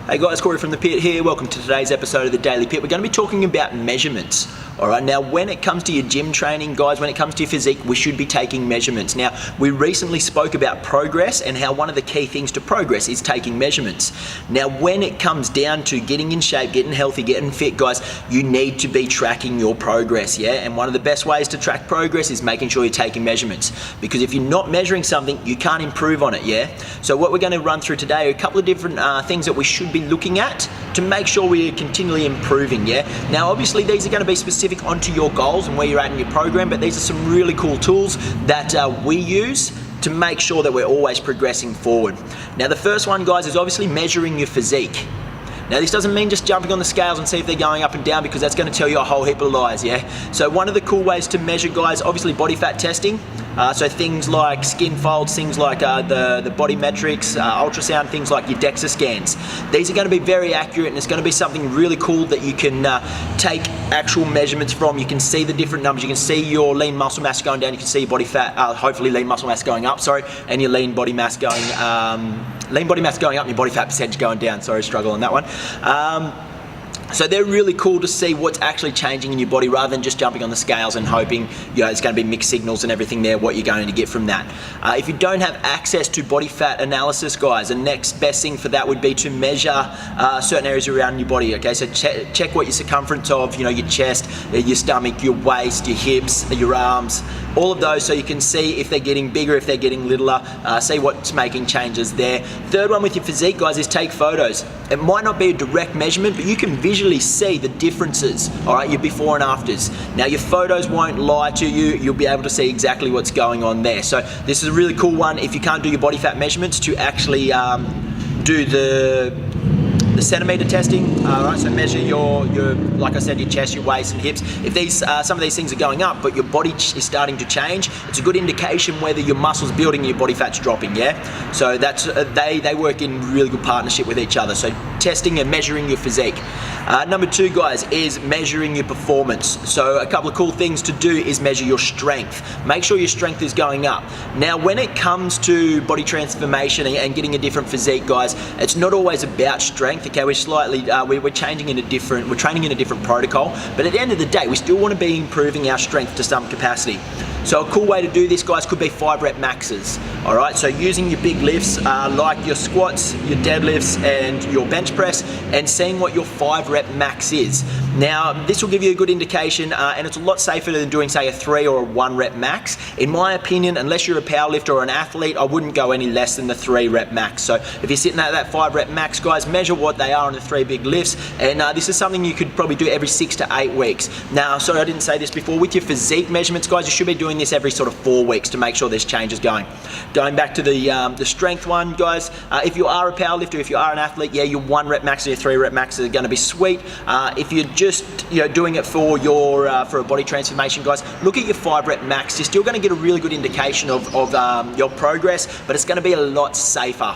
Hey guys, Corey from the Pit here. Welcome to today's episode of the Daily Pit. We're going to be talking about measurements. Alright, now when it comes to your gym training, guys, when it comes to your physique, we should be taking measurements. Now, we recently spoke about progress and how one of the key things to progress is taking measurements. Now, when it comes down to getting in shape, getting healthy, getting fit, guys, you need to be tracking your progress, yeah? And one of the best ways to track progress is making sure you're taking measurements. Because if you're not measuring something, you can't improve on it, yeah? So what we're going to run through today are a couple of different things that we should be looking at to make sure we're continually improving, yeah? Now, obviously, these are going to be specific onto your goals and where you're at in your program, but these are some really cool tools that we use to make sure that we're always progressing forward. Now, the first one, guys, is obviously measuring your physique. Now, this doesn't mean just jumping on the scales and see if they're going up and down, because that's going to tell you a whole heap of lies, yeah? So one of the cool ways to measure, guys, obviously body fat testing. So things like skin folds, things like the body metrics, ultrasound, things like your DEXA scans. These are going to be very accurate, and it's going to be something really cool that you can take actual measurements from. You can see the different numbers. You can see your lean muscle mass going down. You can see your body fat, hopefully lean muscle mass going up, sorry, and your lean body mass going up, and your body fat percentage going down. Sorry, struggle on that one. So they're really cool to see what's actually changing in your body, rather than just jumping on the scales and hoping, you know, it's going to be mixed signals and everything there, what you're going to get from that. If you don't have access to body fat analysis, guys, the next best thing for that would be to measure certain areas around your body, okay? So check what your circumference of, you know, your chest, your stomach, your waist, your hips, your arms, all of those, so you can see if they're getting bigger, if they're getting littler, see what's making changes there. Third one with your physique, guys, is take photos. It might not be a direct measurement, but you can visually see the differences, all right, your before and afters. Now, your photos won't lie to you. You'll be able to see exactly what's going on there. So this is a really cool one if you can't do your body fat measurements, to actually do the centimeter testing, right? So measure your, like I said, your chest, your waist, and hips. If these some of these things are going up, but your body is starting to change, it's a good indication whether your muscles building and your body fat's dropping. Yeah. So that's they work in really good partnership with each other. So testing and measuring your physique. Number two, guys, is measuring your performance. So a couple of cool things to do is measure your strength. Make sure your strength is going up. Now, when it comes to body transformation and getting a different physique, guys, it's not always about strength. Okay, we're slightly we're training in a different protocol, but at the end of the day, we still want to be improving our strength to some capacity. So a cool way to do this, guys, could be 5 rep maxes. All right, so using your big lifts like your squats, your deadlifts, and your bench press, and seeing what your 5 rep max is. Now, this will give you a good indication, and it's a lot safer than doing, say, a 3 or a 1 rep max. In my opinion, unless you're a powerlifter or an athlete, I wouldn't go any less than the 3 rep max. So if you're sitting at that 5 rep max, guys, measure what they are on the 3 big lifts, and this is something you could probably do every 6 to 8 weeks. Now, sorry, I didn't say this before. With your physique measurements, guys, you should be doing this every sort of 4 weeks to make sure there's changes going. Going back to the strength one, guys, if you are a powerlifter, if you are an athlete, yeah, your 1 rep max and your 3 rep max are going to be sweet. If you're just, you know, doing it for your for a body transformation, guys, look at your 5 rep max. You're still going to get a really good indication of your progress, but it's going to be a lot safer.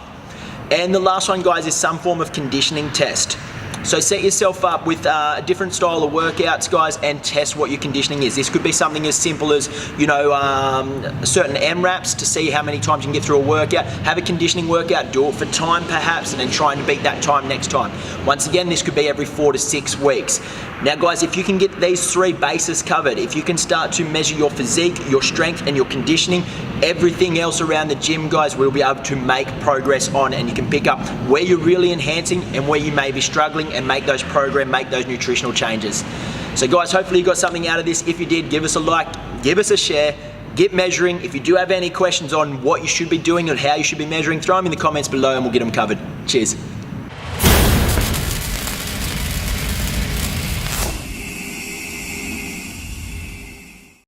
And the last one, guys, is some form of conditioning test. So set yourself up with a different style of workouts, guys, and test what your conditioning is. This could be something as simple as, you know, certain M-RAPs to see how many times you can get through a workout. Have a conditioning workout, do it for time perhaps, and then try and beat that time next time. Once again, this could be every 4 to 6 weeks. Now, guys, if you can get these 3 bases covered, if you can start to measure your physique, your strength, and your conditioning, everything else around the gym, guys, we'll be able to make progress on, and you can pick up where you're really enhancing and where you may be struggling, and make those nutritional changes. So, guys, hopefully you got something out of this. If you did, give us a like, give us a share, get measuring. If you do have any questions on what you should be doing and how you should be measuring, throw them in the comments below and we'll get them covered. Cheers.